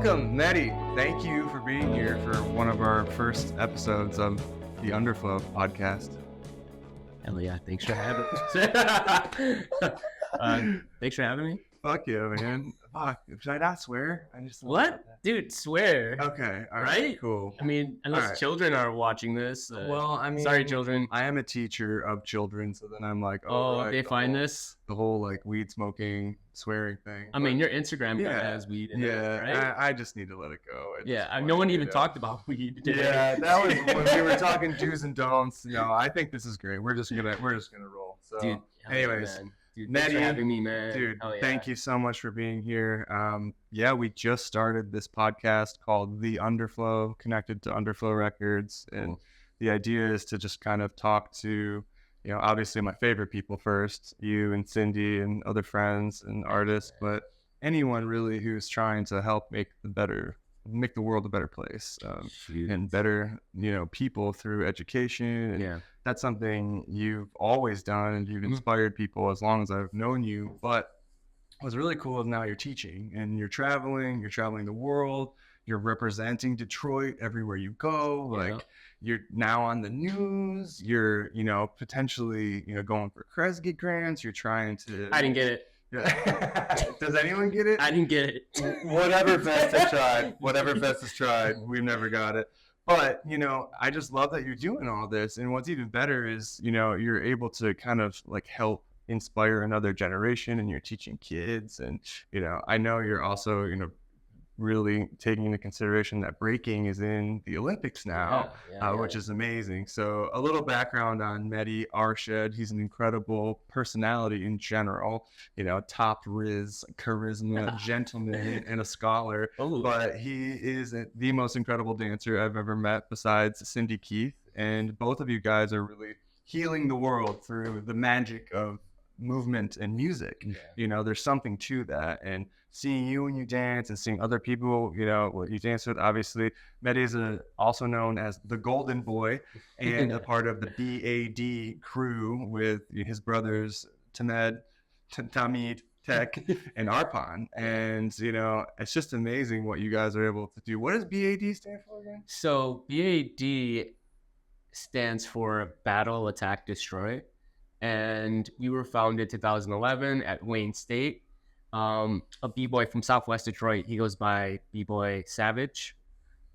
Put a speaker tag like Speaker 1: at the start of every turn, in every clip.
Speaker 1: Welcome, Mehdi. Thank you for being here for one of our first episodes of the Underflow Podcast.
Speaker 2: Hell yeah, thanks for having me. Thanks for having me.
Speaker 1: Fuck yeah, man. Fuck. Should I not swear? I just
Speaker 2: What? Dude, swear.
Speaker 1: Okay, all
Speaker 2: Right?
Speaker 1: cool.
Speaker 2: I mean, unless children are watching this.
Speaker 1: Well, I mean,
Speaker 2: sorry, children.
Speaker 1: I am a teacher of children, so then I'm like,
Speaker 2: right, they find this?
Speaker 1: The whole like weed smoking, swearing thing.
Speaker 2: I mean, your Instagram has weed in it, right?
Speaker 1: I just need to let it go.
Speaker 2: No one even talked about weed today.
Speaker 1: Yeah, that was when we were talking do's and don'ts. No, I think this is great. We're just gonna roll. So,
Speaker 2: dude,
Speaker 1: anyways.
Speaker 2: Dude,
Speaker 1: Mehdi,
Speaker 2: thanks for having me, man.
Speaker 1: Dude, thank you so much for being here. We just started this podcast called The Underflow, connected to Underflow Records. And the idea is to just kind of talk to, obviously my favorite people first, you and Cindy and other friends and artists, but anyone really who's trying to help make the world a better place and better, people through education. And that's something you've always done, and you've inspired people as long as I've known you. But what's really cool is now you're teaching and you're traveling the world. You're representing Detroit everywhere you go. Like you're now on the news. You're, potentially, going for Kresge grants. You're trying to.
Speaker 2: I didn't get it.
Speaker 1: Does anyone get it?
Speaker 2: I didn't get it.
Speaker 1: Whatever Fest has tried, we've never got it. But, I just love that you're doing all this. And what's even better is, you're able to kind of like help inspire another generation, and you're teaching kids. And, I know you're also, really taking into consideration that breaking is in the Olympics now, which is amazing. So a little background on Mehdi Arshed. He's an incredible personality in general, top riz, charisma, gentleman, and a scholar. But he is the most incredible dancer I've ever met besides Cindy Keith. And both of you guys are really healing the world through the magic of movement and music. There's something to that. And seeing you when you dance and seeing other people, what you dance with, obviously, Mehdi is also known as the Golden Boy and a part of the BAD crew with his brothers, Tamid, Tech, and Arpan. And, it's just amazing what you guys are able to do. What does BAD stand for again?
Speaker 2: So BAD stands for Battle, Attack, Destroy. And we were founded 2011 at Wayne State. A b-boy from Southwest Detroit. He goes by b-boy Savage.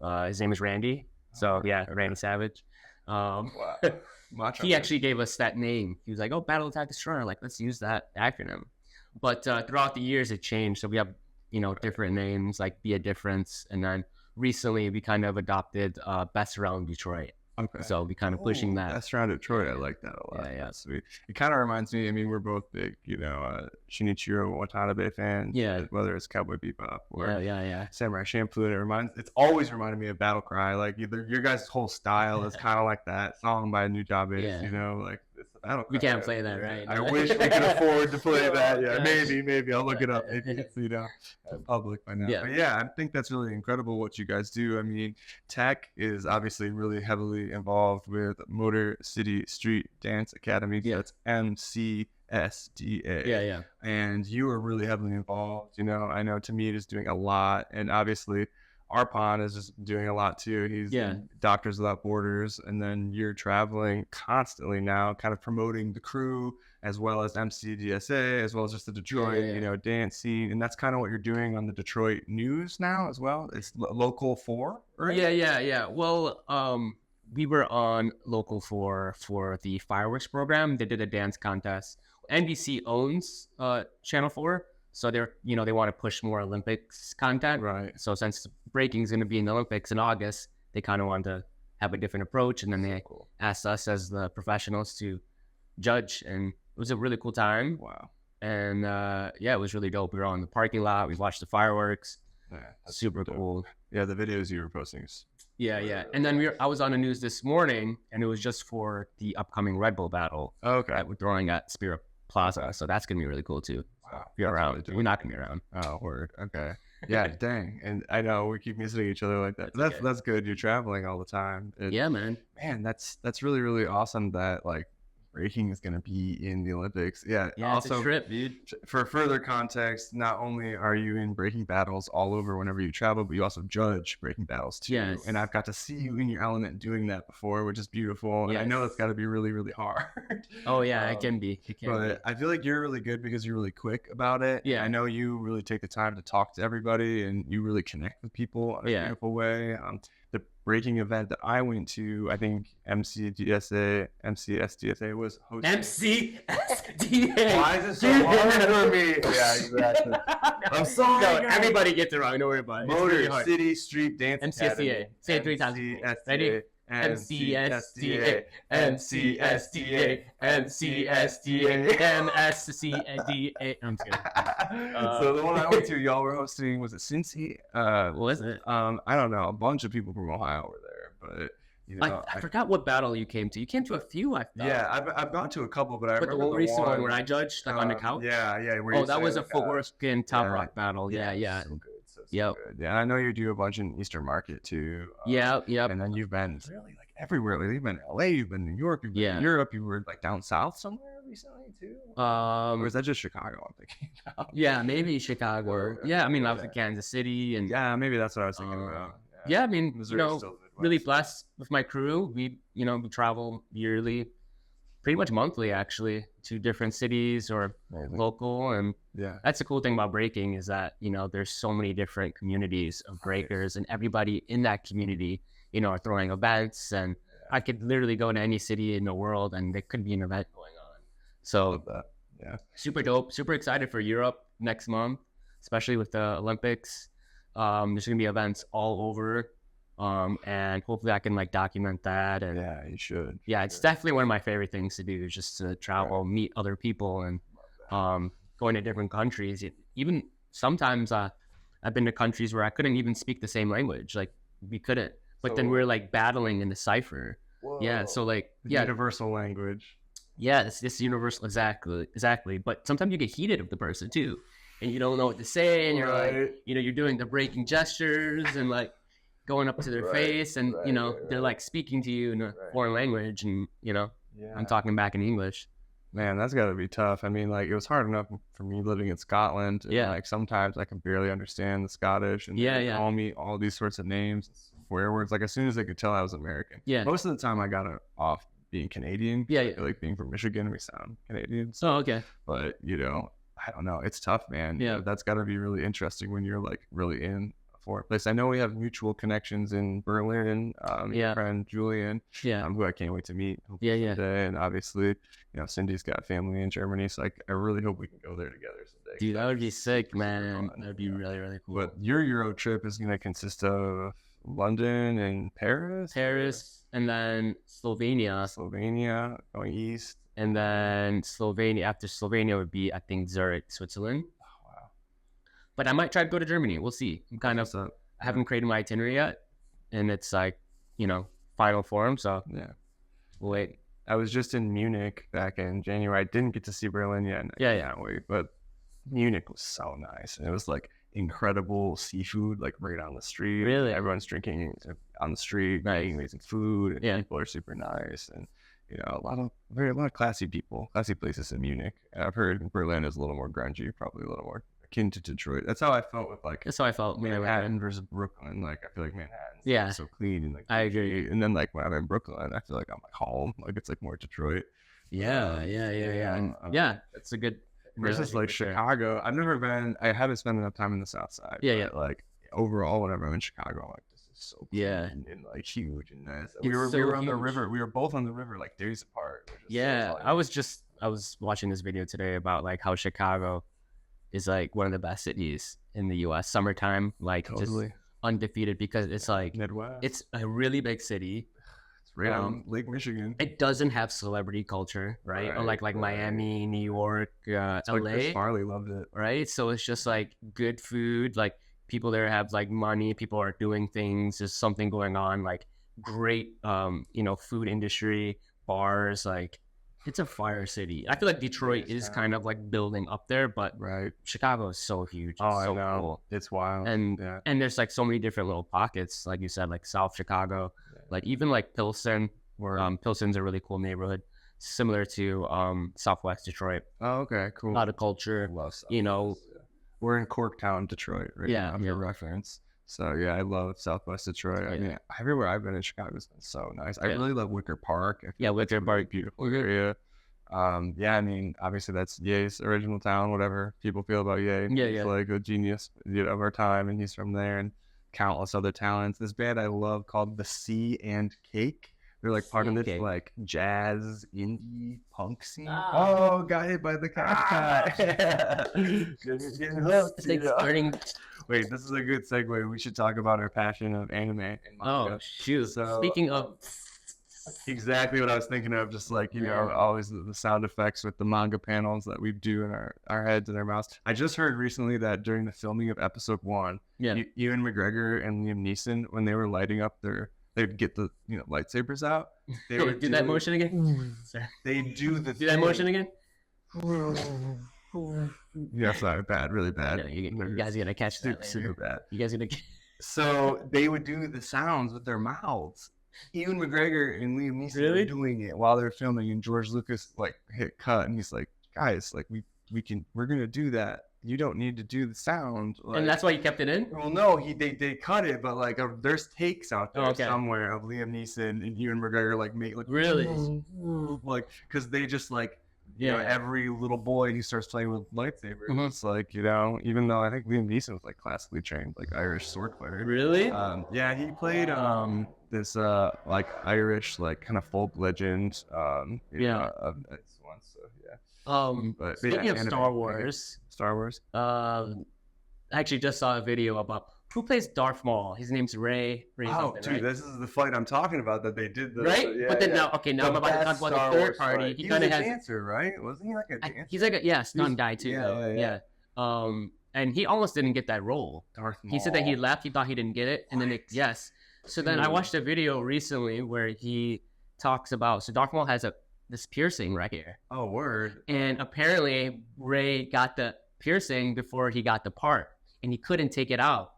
Speaker 2: His name is Randy. So Randy Savage. He actually gave us that name. He was like, "Oh, Battle Attack Destroyer. Like, let's use that acronym." But throughout the years, it changed. So we have different names like Be a Difference, and then recently we kind of adopted Best Around Detroit. Okay. So we kind of pushing that.
Speaker 1: That's around Detroit. I like that a lot. Yeah. Sweet. It kind of reminds me, we're both big, Shinichiro Watanabe fans. Yeah. Whether it's Cowboy Bebop or Samurai Champloo. It's always reminded me of Battle Cry. Like your guys' whole style is kind of like that song by New Job Ace, like it's the Battle Cry.
Speaker 2: We can't play that, right?
Speaker 1: I wish we could afford to play that. Yeah, maybe. I'll look it up. Maybe it's, public by now. Yeah. But I think that's really incredible what you guys do. Tech is obviously really heavily involved with Motor City Street Dance Academy. That's MCSDA. Yeah. And you are really heavily involved. I know Tamid is doing a lot, and obviously Arpan is just doing a lot too. He's Doctors Without Borders, and then you're traveling constantly now, kind of promoting the crew as well as MCDSA, as well as just the Detroit, dance scene, and that's kind of what you're doing on the Detroit news now as well. It's Local 4, right?
Speaker 2: Yeah. Well, we were on Local 4 for the fireworks program. They did a dance contest. NBC owns Channel 4. So they're, they want to push more Olympics content. Right. So since breaking is going to be in the Olympics in August, they kind of want to have a different approach. And then they asked us as the professionals to judge. And it was a really cool time. Wow. And it was really dope. We were on the parking lot. We watched the fireworks. Yeah, super cool.
Speaker 1: Yeah, the videos you were posting.
Speaker 2: Yeah. And then I was on the news this morning, and it was just for the upcoming Red Bull battle.
Speaker 1: Okay.
Speaker 2: That we're throwing at Spirit Plaza. So that's going to be really cool too. Wow. If you're around. We're not going to be around.
Speaker 1: Oh, word. Okay. Yeah, dang. And I know we keep missing each other like that. That's good. You're traveling all the time.
Speaker 2: Yeah, man.
Speaker 1: Man, that's really, really awesome that breaking is going to be in the Olympics. Yeah.
Speaker 2: Yeah,
Speaker 1: Also,
Speaker 2: it's a trip, dude.
Speaker 1: for further context, not only are you in breaking battles all over whenever you travel, but you also judge breaking battles too.
Speaker 2: Yes.
Speaker 1: And I've got to see you in your element doing that before, which is beautiful. And I know it's got to be really, really hard.
Speaker 2: Oh yeah, it can be.
Speaker 1: But I feel like you're really good because you're really quick about it.
Speaker 2: Yeah.
Speaker 1: I know you really take the time to talk to everybody and you really connect with people in a beautiful way. The breaking event that I went to, I think MCSDSA was hosting.
Speaker 2: MCSDA.
Speaker 1: Why is it so hard for me? Yeah, exactly. I'm sorry.
Speaker 2: No, everybody gets it wrong. Don't worry about it.
Speaker 1: Motor City Street Dance
Speaker 2: MCSDA.
Speaker 1: Academy.
Speaker 2: Say it 3 times. Ready? MCSDA, MCSDA, MCSDA, MSCDA. I'm just kidding.
Speaker 1: So the one I went to, y'all were hosting, was it Cincy?
Speaker 2: What was it?
Speaker 1: I don't know. A bunch of people from Ohio were there, but you know,
Speaker 2: I forgot what battle you came to. You came to a few, I thought.
Speaker 1: Yeah, I've gone to a couple, but I remember
Speaker 2: the recent one where I judged, like on the couch.
Speaker 1: Yeah.
Speaker 2: Oh, that was a footwork and top rock battle. Yeah.
Speaker 1: So good. So good. Yeah, I know you do a bunch in Eastern Market too.
Speaker 2: Yeah.
Speaker 1: And then you've been really like everywhere. Like, you've been in LA, you've been in New York, you've been in Europe, you were like down south somewhere recently too. Or is that just Chicago? I'm thinking about?
Speaker 2: Yeah, maybe Chicago. Yeah, I mean, I was in Kansas City, and
Speaker 1: maybe that's what I was thinking about.
Speaker 2: Yeah, I mean,
Speaker 1: Missouri's
Speaker 2: really blessed with my crew. We travel yearly, pretty much monthly actually, to different cities or local. And that's the cool thing about breaking is that, there's so many different communities of breakers, and everybody in that community, are throwing events. And I could literally go to any city in the world and there could be an event going on. So super dope, super excited for Europe next month, especially with the Olympics. There's gonna be events all over. And hopefully I can document that. And
Speaker 1: yeah, you should.
Speaker 2: Yeah, it's definitely one of my favorite things to do, just to travel, meet other people, and going to different countries. Even sometimes I've been to countries where I couldn't even speak the same language. Like we couldn't, but then we're battling in the cipher. Whoa. Yeah, so
Speaker 1: universal language.
Speaker 2: Yeah, it's universal, exactly. But sometimes you get heated with the person too, and you don't know what to say, and you're you're doing the breaking gestures and going up to their face, and they're speaking to you in a foreign language, and I'm talking back in English.
Speaker 1: Man, that's got to be tough. I mean, it was hard enough for me living in Scotland. And, sometimes I can barely understand the Scottish, and they call me all these sorts of names, swear words. As soon as they could tell I was American. Yeah. Most of the time, I got it off being Canadian. Yeah. I feel like being from Michigan, we sound Canadian. So,
Speaker 2: oh, okay.
Speaker 1: But I don't know. It's tough, man. Yeah. That's got to be really interesting when you're really in foreign place. I know we have mutual connections in Berlin. Your friend Julian, who I can't wait to meet. Someday. And obviously, Cindy's got family in Germany, so I really hope we can go there together someday.
Speaker 2: Dude, that would be sick, man. That would be really, really cool.
Speaker 1: But your Euro trip is going to consist of London and Paris,
Speaker 2: and then
Speaker 1: Slovenia, going east,
Speaker 2: and then Slovenia. After Slovenia would be, I think, Zurich, Switzerland. But I might try to go to Germany. We'll see. I haven't created my itinerary yet, and it's final form. So we'll wait.
Speaker 1: I was just in Munich back in January. I didn't get to see Berlin yet. Can't wait. But Munich was so nice, and it was incredible seafood, right on the street.
Speaker 2: Really,
Speaker 1: everyone's drinking on the street, eating amazing food, and people are super nice, and a lot of classy people, classy places in Munich. I've heard Berlin is a little more grungy, probably a little more akin to Detroit. That's how I felt with
Speaker 2: that's how I felt
Speaker 1: Manhattan versus Brooklyn. I feel like Manhattan's so clean and
Speaker 2: I agree.
Speaker 1: And then when I'm in Brooklyn, I feel like I'm home. It's more Detroit.
Speaker 2: Yeah. It's a good
Speaker 1: versus Chicago. I've never been. I haven't spent enough time in the South Side. But, overall, whenever I'm in Chicago, I'm this is so clean and huge and nice. We were on the river. We were both on the river days apart.
Speaker 2: I was watching this video today about just Chicago is one of the best cities in the U.S. Summertime,
Speaker 1: totally
Speaker 2: just undefeated, because it's
Speaker 1: Midwest.
Speaker 2: It's a really big city.
Speaker 1: It's right on Lake Michigan.
Speaker 2: It doesn't have celebrity culture, right? Unlike Miami, New York, LA.
Speaker 1: Chris Farley loved it,
Speaker 2: right? So it's just good food. People there have money. People are doing things. There's something going on. Great, food industry, bars. It's a fire city. I feel like Detroit is kind of building up there, but Chicago is so huge. It's
Speaker 1: I
Speaker 2: so
Speaker 1: know.
Speaker 2: Cool.
Speaker 1: It's wild.
Speaker 2: And there's so many different little pockets, you said, South Chicago, even Pilsen, where Pilsen's a really cool neighborhood. similar to Southwest Detroit.
Speaker 1: Oh, okay, cool.
Speaker 2: A lot of culture,
Speaker 1: Love Southwest.
Speaker 2: you know.
Speaker 1: We're in Corktown, Detroit, right
Speaker 2: Yeah,
Speaker 1: now, for reference. So yeah, I love Southwest Detroit. I mean, everywhere I've been in Chicago's been so nice. I really love Wicker Park.
Speaker 2: Wicker Park,
Speaker 1: beautiful area. Yeah, I mean, obviously that's Ye's original town. Whatever people feel about Ye, he's like a genius of our time, and he's from there, and countless other talents. This band I love called The Sea and Cake. They're like part of this like jazz indie punk scene. Oh, got hit by the cat. Wait, this is a good segue. We should talk about our passion of anime and manga.
Speaker 2: Oh shoot!
Speaker 1: So,
Speaker 2: speaking of,
Speaker 1: exactly what I was thinking of. Just like always the sound effects with the manga panels that we do in our heads and our mouths. I just heard recently that during the filming of episode 1, Ewan McGregor and Liam Neeson, when they were lighting up they'd get the lightsabers out. They would
Speaker 2: do that motion again.
Speaker 1: They do
Speaker 2: that motion again.
Speaker 1: Yeah, sorry, bad, really bad.
Speaker 2: No, you guys are gonna catch that
Speaker 1: super bad.
Speaker 2: You guys are gonna.
Speaker 1: So they would do the sounds with their mouths. Ewan McGregor and Liam Neeson were doing it while they're filming, and George Lucas hit cut, and he's like, "Guys, we're gonna do that. You don't need to do the sound."
Speaker 2: And that's why you kept it in?
Speaker 1: Well, no, they cut it, but there's takes out there somewhere of Liam Neeson and Ewan McGregor
Speaker 2: really
Speaker 1: because they just every little boy who starts playing with lightsabers, it's like, even though I think Liam Neeson was classically trained Irish sword player.
Speaker 2: Really?
Speaker 1: Yeah, he played this Irish kind of folk legend. But
Speaker 2: speaking of Star Wars, I actually just saw a video about who plays Darth Maul. His name's Ray.
Speaker 1: Oh, dude, right? This is the fight I'm talking about that they did.
Speaker 2: Right? But then now I'm about to talk about the third party.
Speaker 1: Fight. He kind of has a dancer, right? Wasn't he a dancer?
Speaker 2: He's a stunt guy too. Yeah. And he almost didn't get that role.
Speaker 1: Darth Maul.
Speaker 2: He said that he left. He thought he didn't get it, and then So then I watched a video recently where he talks about Darth Maul has this piercing right here.
Speaker 1: Oh, word.
Speaker 2: And apparently Ray got the piercing before he got the part, and he couldn't take it out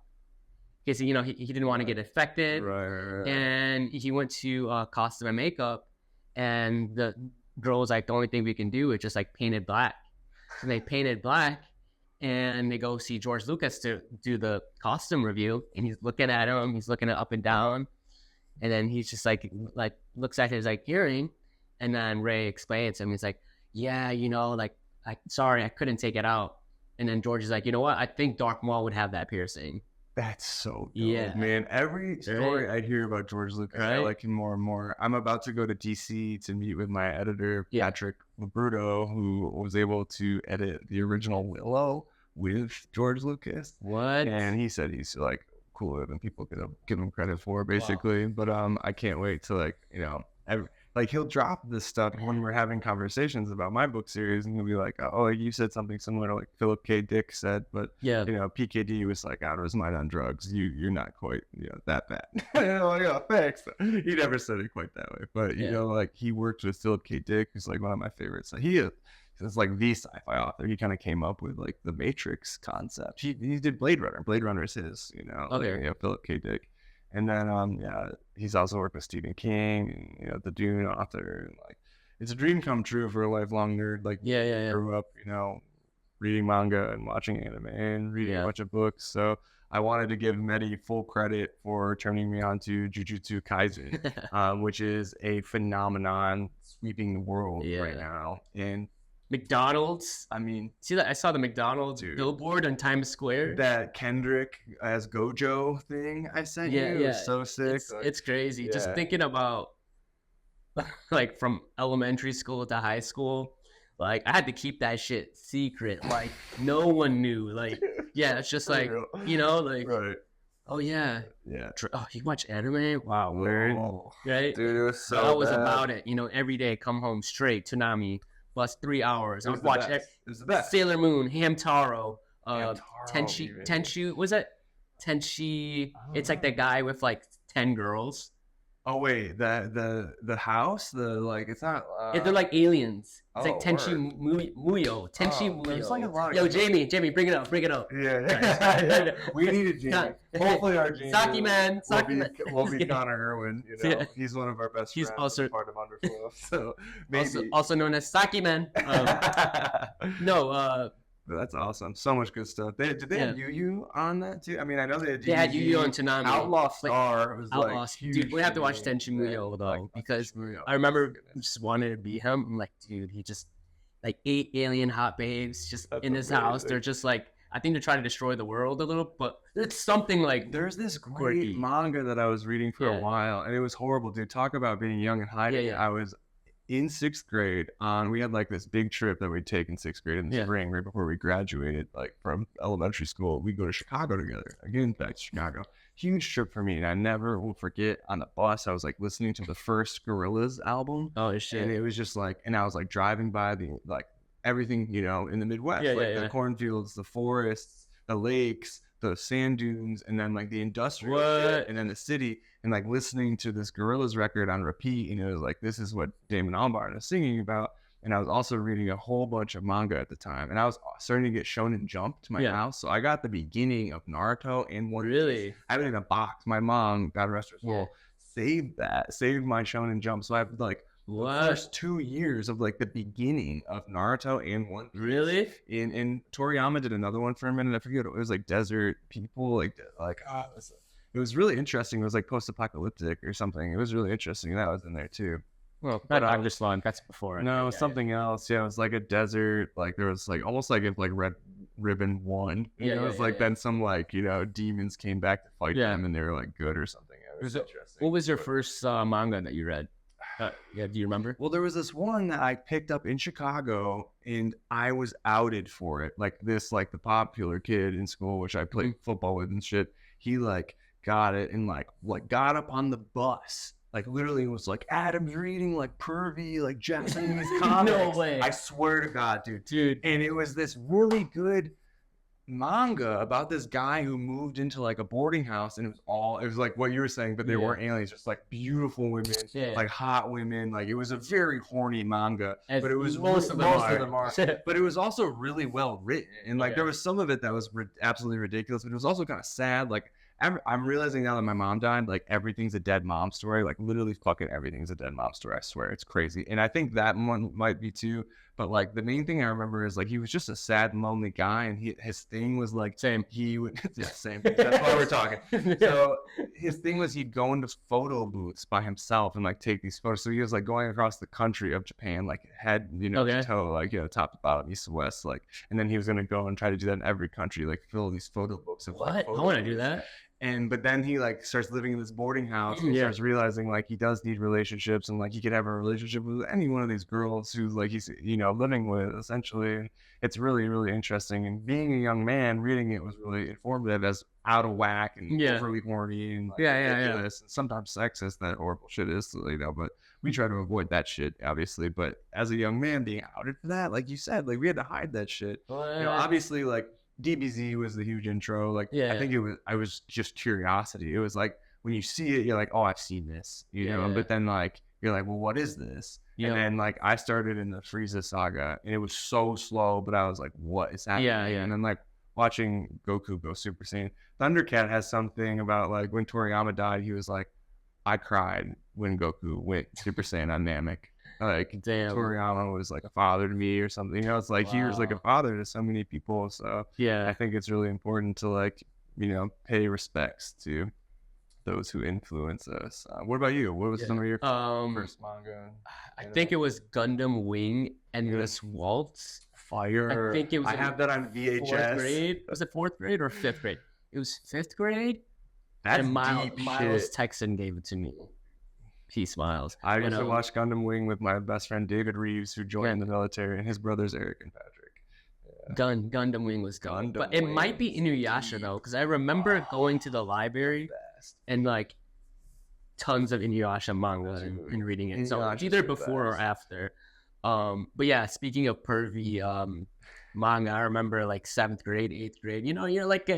Speaker 2: because he didn't want to get infected.
Speaker 1: Right.
Speaker 2: And he went to costume and makeup, and the girl was like, the only thing we can do is just paint it black. So they painted black, and they go see George Lucas to do the costume review, and he's looking at him, he's looking up and down, and then he's just looks at his hearing, and then Ray explains to him, he's like, yeah, sorry, I couldn't take it out. And then George is like, you know what? I think Darth Maul would have that piercing.
Speaker 1: That's so dope, man. Every story I hear about George Lucas, I like him more and more. I'm about to go to DC to meet with my editor, Patrick Labruto, who was able to edit the original Willow with George Lucas.
Speaker 2: What?
Speaker 1: And he said he's cooler than people give him credit for, basically. Wow. But I can't wait to he'll drop this stuff when we're having conversations about my book series, and he'll be like, "Oh, you said something similar to Philip K. Dick said, but PKD was out of his mind on drugs. You're not quite that bad." Thanks. He never said it quite that way, but he worked with Philip K. Dick, who's one of my favorites. So he is the sci-fi author. He kind of came up with the Matrix concept. He did Blade Runner. Blade Runner is his. Philip K. Dick. And then, he's also worked with Stephen King, and, the Dune author. And, it's a dream come true for a lifelong nerd. Grew up, reading manga and watching anime and reading a bunch of books. So I wanted to give Mehdi full credit for turning me on to Jujutsu Kaisen, which is a phenomenon sweeping the world right now. And
Speaker 2: McDonald's.
Speaker 1: I mean,
Speaker 2: see that? I saw the McDonald's billboard on Times Square.
Speaker 1: That Kendrick as Gojo thing I sent you. It was so sick.
Speaker 2: It's crazy. Yeah. Just thinking about from elementary school to high school, I had to keep that shit secret. No one knew. It's just
Speaker 1: right.
Speaker 2: Oh yeah. Oh, you watch anime? Wow, weird. Right?
Speaker 1: Dude, it was so
Speaker 2: I was about it. Every day come home straight to Nami. Plus 3 hours. I would watch
Speaker 1: it was the best.
Speaker 2: Sailor Moon, Hamtaro, Tenchi. Was that Tenchi? It's the guy with 10 girls.
Speaker 1: Oh wait, the house, it's not.
Speaker 2: They're like aliens. It's like
Speaker 1: oh,
Speaker 2: Tenchi
Speaker 1: word.
Speaker 2: Muyo. Tenchi
Speaker 1: Oh,
Speaker 2: Muyo.
Speaker 1: there's like a lot of
Speaker 2: Yo,
Speaker 1: good-
Speaker 2: Jamie, bring it up.
Speaker 1: Yeah, yeah. We need a Jamie. Hopefully our Jamie
Speaker 2: Saki man.
Speaker 1: will be Connor Irwin. You know,
Speaker 2: Yeah.
Speaker 1: he's one of our best
Speaker 2: He's
Speaker 1: friends.
Speaker 2: also-
Speaker 1: Part of Underflow. So maybe.
Speaker 2: Also known as Saki man. No,
Speaker 1: That's awesome. So much good stuff. Did they have you on that too? I mean, I know they had
Speaker 2: they had
Speaker 1: DBZ.
Speaker 2: Yu on Tsunami.
Speaker 1: Outlaw Star was
Speaker 2: Outlaw.
Speaker 1: like
Speaker 2: Dude,
Speaker 1: huge
Speaker 2: we have to
Speaker 1: for
Speaker 2: watch
Speaker 1: me.
Speaker 2: Tenchi Muyo though,
Speaker 1: Like,
Speaker 2: because
Speaker 1: Tenchi Muyo.
Speaker 2: I remember
Speaker 1: Goodness.
Speaker 2: just wanting to be him. I'm like, dude, he just like 8 alien hot babes just
Speaker 1: That's
Speaker 2: in his house.
Speaker 1: amazing.
Speaker 2: They're just like, I think they're trying to destroy the world a little, but it's something like
Speaker 1: There's this great
Speaker 2: quirky.
Speaker 1: manga that I was reading for
Speaker 2: Yeah.
Speaker 1: a while, and it was horrible, dude. Talk about being young and hiding.
Speaker 2: Yeah.
Speaker 1: I was in 6th grade we had like this big trip that we'd take in 6th grade in the
Speaker 2: Yeah.
Speaker 1: spring, right before we graduated, like from elementary school. We'd go to Chicago together. Again, back to Chicago. Huge trip for me, and I never will forget. On the bus, I was like listening to the first Gorillaz album,
Speaker 2: oh
Speaker 1: and
Speaker 2: shit.
Speaker 1: it was just like, and I was like driving by the like everything, you know, in the Midwest,
Speaker 2: Yeah,
Speaker 1: like
Speaker 2: yeah,
Speaker 1: the
Speaker 2: yeah.
Speaker 1: cornfields, the forests, the lakes, the sand dunes, and then like the industrial shit,
Speaker 2: What?
Speaker 1: and then the city, and like listening to this Gorillaz record on repeat, and it was like, this is what Damon Albarn is singing about. And I was also reading a whole bunch of manga at the time, and I was starting to get Shonen Jump to my
Speaker 2: Yeah.
Speaker 1: house, so I got the beginning of Naruto and One Piece.
Speaker 2: Really?
Speaker 1: I have it in a box. My mom, God rest her soul,
Speaker 2: Yeah.
Speaker 1: saved my Shonen Jump, so I have like the
Speaker 2: What?
Speaker 1: first 2 years of like the beginning of Naruto and One Piece.
Speaker 2: Really?
Speaker 1: And Toriyama did another one for a minute. I forget. It was like Desert People. It was really interesting. It was like post-apocalyptic or something. It was really interesting. That was in there too.
Speaker 2: Well,
Speaker 1: But,
Speaker 2: not Underflow. That's before.
Speaker 1: No,
Speaker 2: Yeah,
Speaker 1: something else. Yeah, it was like a desert. Like there was like almost like if like Red Ribbon won.
Speaker 2: Yeah,
Speaker 1: it was like then some like demons came back to fight
Speaker 2: Yeah.
Speaker 1: them and they were like good or something. It was interesting.
Speaker 2: What was your
Speaker 1: But-
Speaker 2: first manga that you read? Yeah, do you remember?
Speaker 1: Well, there was this one that I picked up in Chicago, and I was outed for it. Like the popular kid in school, which I played football with and shit. He like got it and like got up on the bus. Like literally was like, Adam's reading like pervy, like Japanese comics.
Speaker 2: No way.
Speaker 1: I swear to God, dude.
Speaker 2: Dude.
Speaker 1: And it was this really good manga about this guy who moved into like a boarding house, and it was like what you were saying, but they
Speaker 2: Yeah.
Speaker 1: weren't aliens, just like beautiful women,
Speaker 2: Yeah.
Speaker 1: like hot women. Like it was a very horny manga,
Speaker 2: As
Speaker 1: but it was
Speaker 2: most of them are.
Speaker 1: but it was also really well written, and like
Speaker 2: Yeah.
Speaker 1: there was some of it that was absolutely ridiculous, but it was also kind of sad. Like I'm realizing now that my mom died, like everything's a dead mom story. Like literally fucking everything's a dead mom story. I swear, it's crazy. And I think that one might be too. But like the main thing I remember is like he was just a sad and lonely guy, and his thing was like
Speaker 2: Same.
Speaker 1: he would yeah, same. That's why we're talking. So his thing was he'd go into photo booths by himself and like take these photos. So he was like going across the country of Japan, like head
Speaker 2: Okay.
Speaker 1: to toe, like top to bottom, east to west, like. And then he was gonna go and try to do that in every country, like fill these photo books of like,
Speaker 2: What? I
Speaker 1: photo
Speaker 2: want to do
Speaker 1: booths.
Speaker 2: that.
Speaker 1: But then he like starts living in this boarding house and
Speaker 2: Yeah.
Speaker 1: starts realizing like he does need relationships, and like he could have a relationship with any one of these girls who like he's living with essentially. It's really, really interesting. And being a young man reading it was really informative, as out of whack and
Speaker 2: Yeah.
Speaker 1: overly horny and like,
Speaker 2: Yeah.
Speaker 1: ridiculous and sometimes sexist. That horrible shit is, but we try to avoid that shit, obviously. But as a young man being outed for that, like you said, like we had to hide that shit. Obviously, like DBZ was the huge intro. Like,
Speaker 2: Yeah.
Speaker 1: I think I was just curiosity. It was like when you see it, you're like, oh, I've seen this, know.
Speaker 2: Yeah.
Speaker 1: But then like you're like, well, what is this?
Speaker 2: Yeah.
Speaker 1: And then like I started in the Frieza saga, and it was so slow, but I was like, what is happening?
Speaker 2: Yeah.
Speaker 1: And then like watching Goku go Super Saiyan. Thundercat has something about like when Toriyama died, he was like, I cried when Goku went Super Saiyan on Namek. Like
Speaker 2: Damn.
Speaker 1: Toriyama was like a father to me or something. It's like he was like a father to so many people. So I
Speaker 2: Yeah.
Speaker 1: think it's really important to like, pay respects to those who influence us. What about you? What was some of your first manga?
Speaker 2: I think it was Gundam Wing Endless Waltz.
Speaker 1: Fire.
Speaker 2: I think it was
Speaker 1: I
Speaker 2: in
Speaker 1: have that on VHS.
Speaker 2: Fourth grade. Was it fourth grade or fifth grade? It was fifth grade.
Speaker 1: That's
Speaker 2: and
Speaker 1: deep
Speaker 2: Miles
Speaker 1: shit.
Speaker 2: Texan gave it to me. Peace, Miles.
Speaker 1: I used to
Speaker 2: know.
Speaker 1: watch Gundam Wing with my best friend David Reeves, who joined the military, and his brothers Eric and Patrick.
Speaker 2: Gundam Wing was gone,
Speaker 1: Gundam
Speaker 2: but it
Speaker 1: Wing
Speaker 2: might be Inuyasha though, because I remember going to the library and like tons of Inuyasha manga and reading it. So
Speaker 1: Inuyasha's
Speaker 2: either
Speaker 1: the
Speaker 2: before or
Speaker 1: best.
Speaker 2: after. But yeah, speaking of pervy manga, I remember like 7th grade, 8th grade. You're like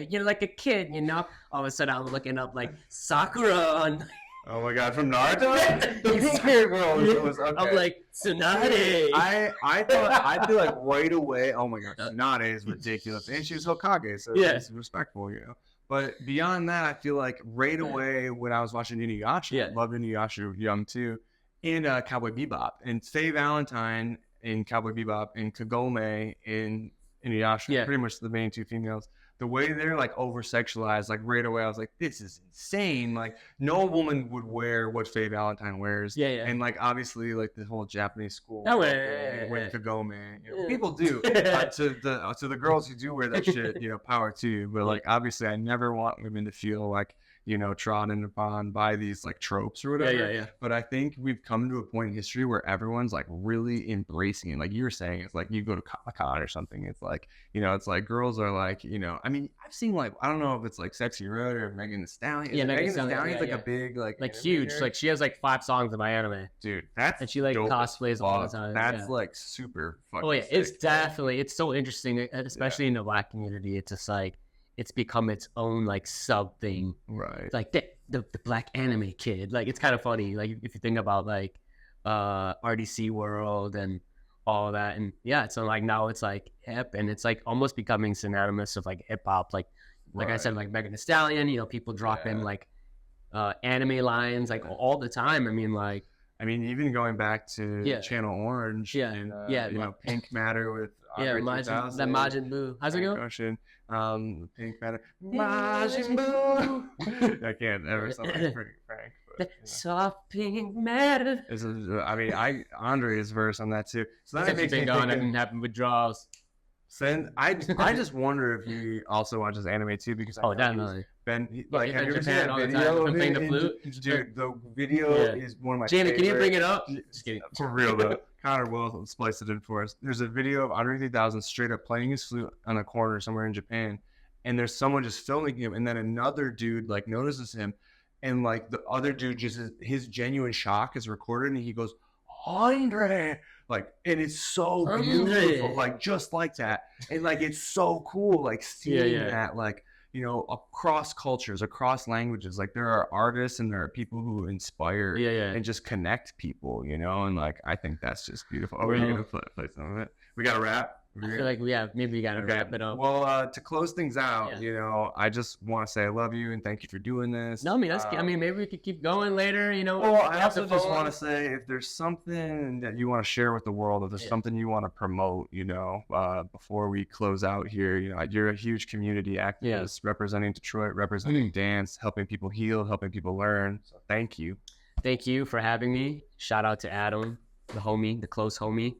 Speaker 2: a kid. All of a sudden I'm looking up like Sakura on
Speaker 1: Oh my god, from Naruto? The spirit girl was okay.
Speaker 2: I'm like, Tsunade.
Speaker 1: I feel like right away, oh my god, Tsunade is ridiculous. And she was Hokage, so it's respectful, you know. But beyond that, I feel like right away when I was watching Inuyasha, I loved Inuyasha young too, and Cowboy Bebop. And Faye Valentine in Cowboy Bebop and Kagome in Inuyasha, pretty much the main two females. The way they're like over-sexualized, like right away, I was like, this is insane. Like, no woman would wear what Faye Valentine wears. And like, obviously, like the whole Japanese school with Kagome, you know, people do. To the girls who do wear that shit, you know, power to you. But like, obviously, I never want women to feel like, you know, trodden upon by these like tropes or whatever. But I think we've come to a point in history where everyone's like really embracing it. Like you were saying, it's like you go to Comic-Con or something. It's like, you know, it's like girls are like, you know, I mean, I've seen like, I don't know if it's like Sexy Red or Megan Thee Stallion.
Speaker 2: Yeah,
Speaker 1: Megan Thee Stallion's like a big like
Speaker 2: huge. Like she has like 5 songs in my anime.
Speaker 1: Dude, that's
Speaker 2: and she like cosplays all the time.
Speaker 1: That's like super fucking sick,
Speaker 2: it's definitely, it's so interesting, especially in the Black community. It's just like, it's become its own like sub thing,
Speaker 1: right?
Speaker 2: Like the Black anime kid. Like it's kind of funny. Like if you think about like RDC World and all that, and so like now it's like hip, and it's like almost becoming synonymous with like hip hop. Like I said, like Megan Thee Stallion. You know, people drop in like anime lines like all the time. I mean, even going back to Channel Orange and you know, Pink Matter with Majin Buu. How's it go?
Speaker 1: Pink Matter. Majin Buu. I can't ever sound like Frank. But,
Speaker 2: soft pink matter.
Speaker 1: Andre's verse on that too. So that makes me
Speaker 2: going and having withdrawals.
Speaker 1: I just wonder if he also watches anime too, because
Speaker 2: definitely.
Speaker 1: Have you ever seen that video?
Speaker 2: Playing the flute?
Speaker 1: Dude, the video is one of my
Speaker 2: Janet,
Speaker 1: favorite.
Speaker 2: can you bring it up? Just kidding.
Speaker 1: For real though. Connor will splice it in for us. There's a video of Andre 3000 straight up playing his flute on a corner somewhere in Japan, and there's someone just filming him, and then another dude like notices him, and like the other dude just his genuine shock is recorded, and he goes, Andre, like, and it's so beautiful, like just like that, and like it's so cool, like seeing that, like, you know, across cultures, across languages. Like there are artists and there are people who inspire and just connect people, you know, and like I think that's just beautiful. Oh, we're gonna play some of it. We got to wrap.
Speaker 2: I feel like maybe we gotta wrap it up.
Speaker 1: Well, to close things out, you know, I just want to say I love you and thank you for doing this.
Speaker 2: No, maybe we could keep going later, you know.
Speaker 1: Well, I also just want to say, if there's something that you want to share with the world, if there's something you want to promote, you know, before we close out here, you know, you're a huge community activist representing Detroit, representing dance, helping people heal, helping people learn. So thank you.
Speaker 2: Thank you for having me. Shout out to Adam, the homie, the close homie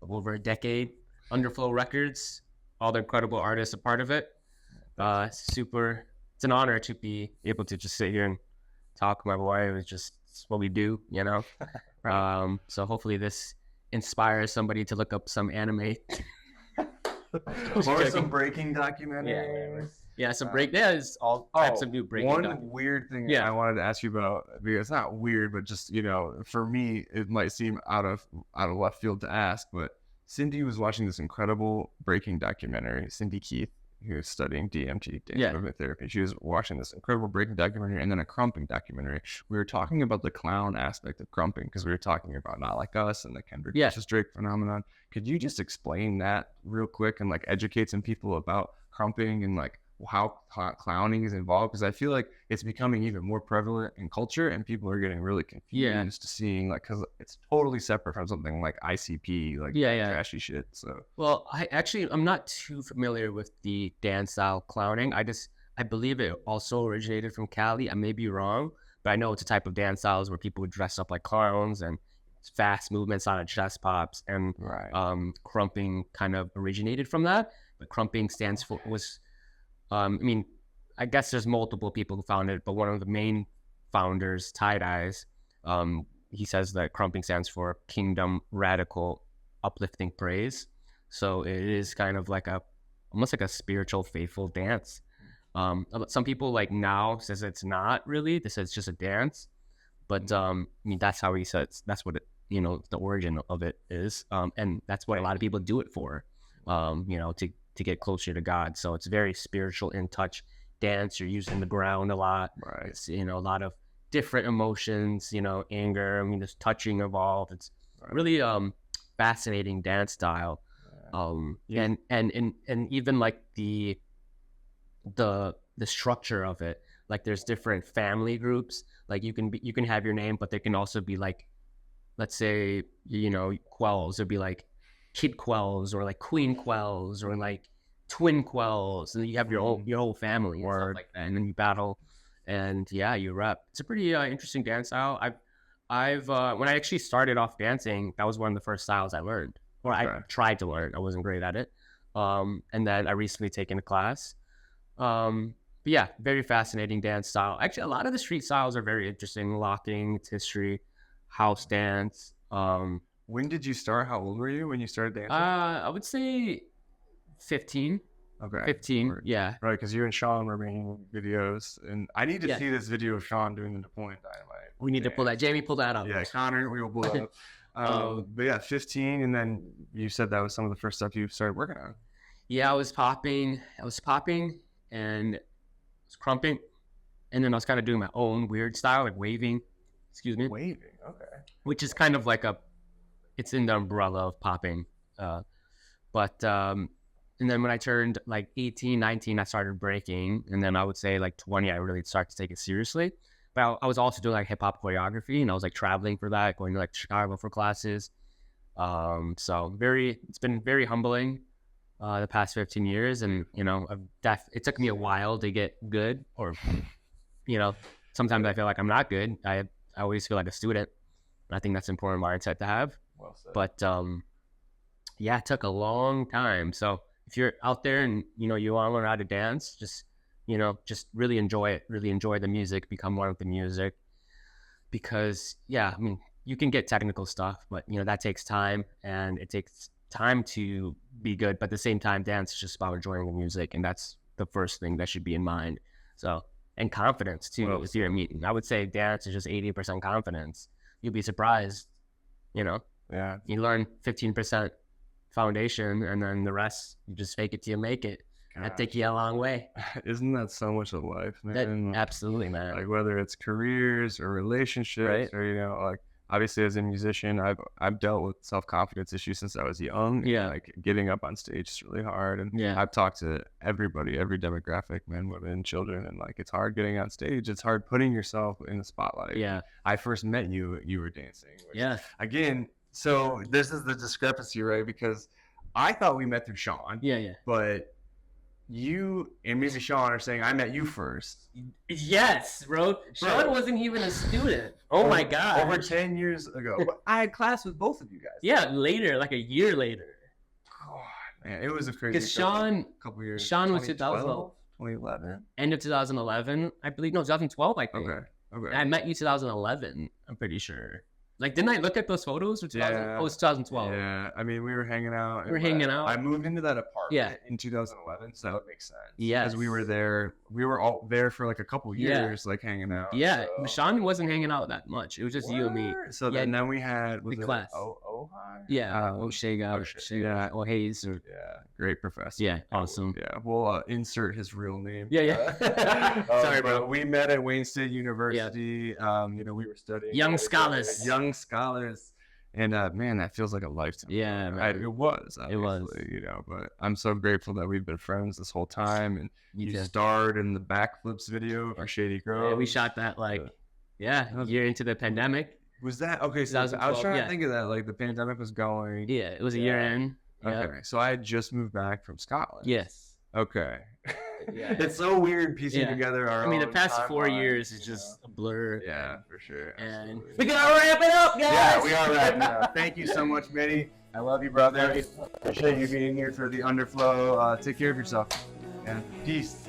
Speaker 2: of over a decade. Underflow Records, all the incredible artists a part of it. It's an honor to be able to just sit here and talk my boy. It's just what we do, you know. So hopefully this inspires somebody to look up some anime.
Speaker 1: Or some breaking documentaries.
Speaker 2: There's all types of new breaking documentaries.
Speaker 1: One weird thing I wanted to ask you about, because it's not weird, but just, you know, for me, it might seem out of left field to ask, but Cindy was watching this incredible breaking documentary. Cindy Keith, who is studying DMT, dance movement therapy. She was watching this incredible breaking documentary and then a crumping documentary. We were talking about the clown aspect of crumping because we were talking about Not Like Us and the Kendrick versus Drake phenomenon. Could you just explain that real quick and like educate some people about crumping and like how clowning is involved? Because I feel like it's becoming even more prevalent in culture and people are getting really confused to seeing, like, because it's totally separate from something like ICP, like trashy shit. So
Speaker 2: I'm not too familiar with the dance style clowning. I believe it also originated from Cali. I may be wrong, but I know it's a type of dance styles where people would dress up like clowns and fast movements on a chest pops, and crumping kind of originated from that. But crumping I guess there's multiple people who founded it, but one of the main founders, Tie Dyes, he says that crumping stands for Kingdom Radical Uplifting Praise. So it is kind of like almost like a spiritual, faithful dance. Some people like now says it's not really. They say it's just a dance, but that's how he says. That's what the origin of it is, and that's what a lot of people do it for. To get closer to God. So it's very spiritual, in touch dance. You're using the ground a lot.
Speaker 1: Right.
Speaker 2: It's, a lot of different emotions, you know, anger. I mean, there's touching involved. It's really fascinating dance style. And even like the structure of it. Like there's different family groups. Like you can have your name, but there can also be like, let's say, you know, Quells. It'd be like Kid Quells or like Queen Quells or like Twin Quells, and then you have your whole family and stuff like that, and then you battle, and you rep. It's a pretty interesting dance style. I've when I actually started off dancing, that was one of the first styles I learned, or I tried to learn. I wasn't great at it, and then I recently taken a class. But yeah, very fascinating dance style. Actually, a lot of the street styles are very interesting. Locking, its history, house dance.
Speaker 1: When did you start? How old were you when you started dancing?
Speaker 2: I would say 15.
Speaker 1: Okay.
Speaker 2: 15, yeah.
Speaker 1: Right, because you and Sean were making videos, and I need to see this video of Sean doing the Napoleon Dynamite.
Speaker 2: We need to pull that. Jamie, pull that up.
Speaker 1: Yeah, Connor, we will pull that up. But yeah, 15, and then you said that was some of the first stuff you started working on.
Speaker 2: Yeah, I was popping, and I was crumping, and then I was kind of doing my own weird style, like waving. Excuse me.
Speaker 1: Waving, okay.
Speaker 2: Which is kind of like it's in the umbrella of popping. And then when I turned like 18, 19, I started breaking. And then I would say like 20, I really started to take it seriously. But I was also doing like hip hop choreography, and I was like traveling for that, going to like Chicago for classes. So it's been very humbling the past 15 years. And, you know, it took me a while to get good, or, you know, sometimes I feel like I'm not good. I always feel like a student. And I think that's an important mindset to have.
Speaker 1: Well said.
Speaker 2: But it took a long time. So if you're out there and, you know, you want to learn how to dance, just really enjoy it. Really enjoy the music. Become one with the music. Because, I mean, you can get technical stuff, but, you know, that takes time, and it takes time to be good. But at the same time, dance is just about enjoying the music, and that's the first thing that should be in mind. So, and confidence, too, if you're a meeting. I would say dance is just 80% confidence. You'll be surprised, you know.
Speaker 1: Yeah.
Speaker 2: You learn 15% foundation, and then the rest you just fake it till you make it. That take you a long way.
Speaker 1: Isn't that so much of life, man?
Speaker 2: Absolutely, man.
Speaker 1: Like whether it's careers or relationships, or, you know, like obviously as a musician, I've dealt with self-confidence issues since I was young.
Speaker 2: Yeah.
Speaker 1: Like getting up on stage is really hard, and I've talked to everybody, every demographic, men, women, children, and like it's hard getting on stage. It's hard putting yourself in the spotlight.
Speaker 2: Yeah.
Speaker 1: I first met you were dancing.
Speaker 2: Yeah.
Speaker 1: Again. So this is the discrepancy, right? Because I thought we met through Sean.
Speaker 2: Yeah.
Speaker 1: But you and maybe Sean are saying I met you first.
Speaker 2: Yes, bro. Sean wasn't even a student. Oh my God.
Speaker 1: Over 10 years ago. But I had class with both of you guys.
Speaker 2: Yeah, later, like a year later.
Speaker 1: God, man, it was a crazy.
Speaker 2: Because Sean,
Speaker 1: couple years.
Speaker 2: Sean was 2012.
Speaker 1: 2011.
Speaker 2: End of 2011, I believe. No, 2012, I think.
Speaker 1: Okay.
Speaker 2: I met you 2011. I'm pretty sure. Like, didn't I look at those photos for 2000?
Speaker 1: Yeah.
Speaker 2: Oh, it was 2012.
Speaker 1: Yeah, I mean, we were hanging out.
Speaker 2: I
Speaker 1: moved into that apartment in 2011, so that would make sense.
Speaker 2: Yeah,
Speaker 1: because we were all there for like a couple years, like hanging out.
Speaker 2: Yeah,
Speaker 1: so.
Speaker 2: Sean wasn't hanging out that much. It was just you and me.
Speaker 1: So then we had
Speaker 2: the class.
Speaker 1: Ohio?
Speaker 2: Yeah, Shady.
Speaker 1: Yeah,
Speaker 2: or Hayes. Or
Speaker 1: great professor.
Speaker 2: Yeah, awesome.
Speaker 1: Yeah, we'll insert his real name.
Speaker 2: Yeah. Sorry, bro.
Speaker 1: We met at Wayne State University. You know, we were studying
Speaker 2: young scholars.
Speaker 1: And man, that feels like a lifetime.
Speaker 2: Yeah,
Speaker 1: it was. It was. You know, but I'm so grateful that we've been friends this whole time. And you starred in the Backflips video for Shady Grove.
Speaker 2: Yeah, we shot that a year into the pandemic.
Speaker 1: Was that okay? So I was trying to think of that. Like the pandemic was going.
Speaker 2: Yeah, it was a year in.
Speaker 1: Okay, so I had just moved back from Scotland.
Speaker 2: Yes.
Speaker 1: Okay. It's so weird piecing together our
Speaker 2: the past 4 years is just a blur.
Speaker 1: Yeah, for sure.
Speaker 2: And we gotta wrap it up, guys.
Speaker 1: Yeah, we are wrapping up. Thank you so much, Mehdi. I love you, brother. Appreciate you being here for the Underflow. Take care of yourself. And peace.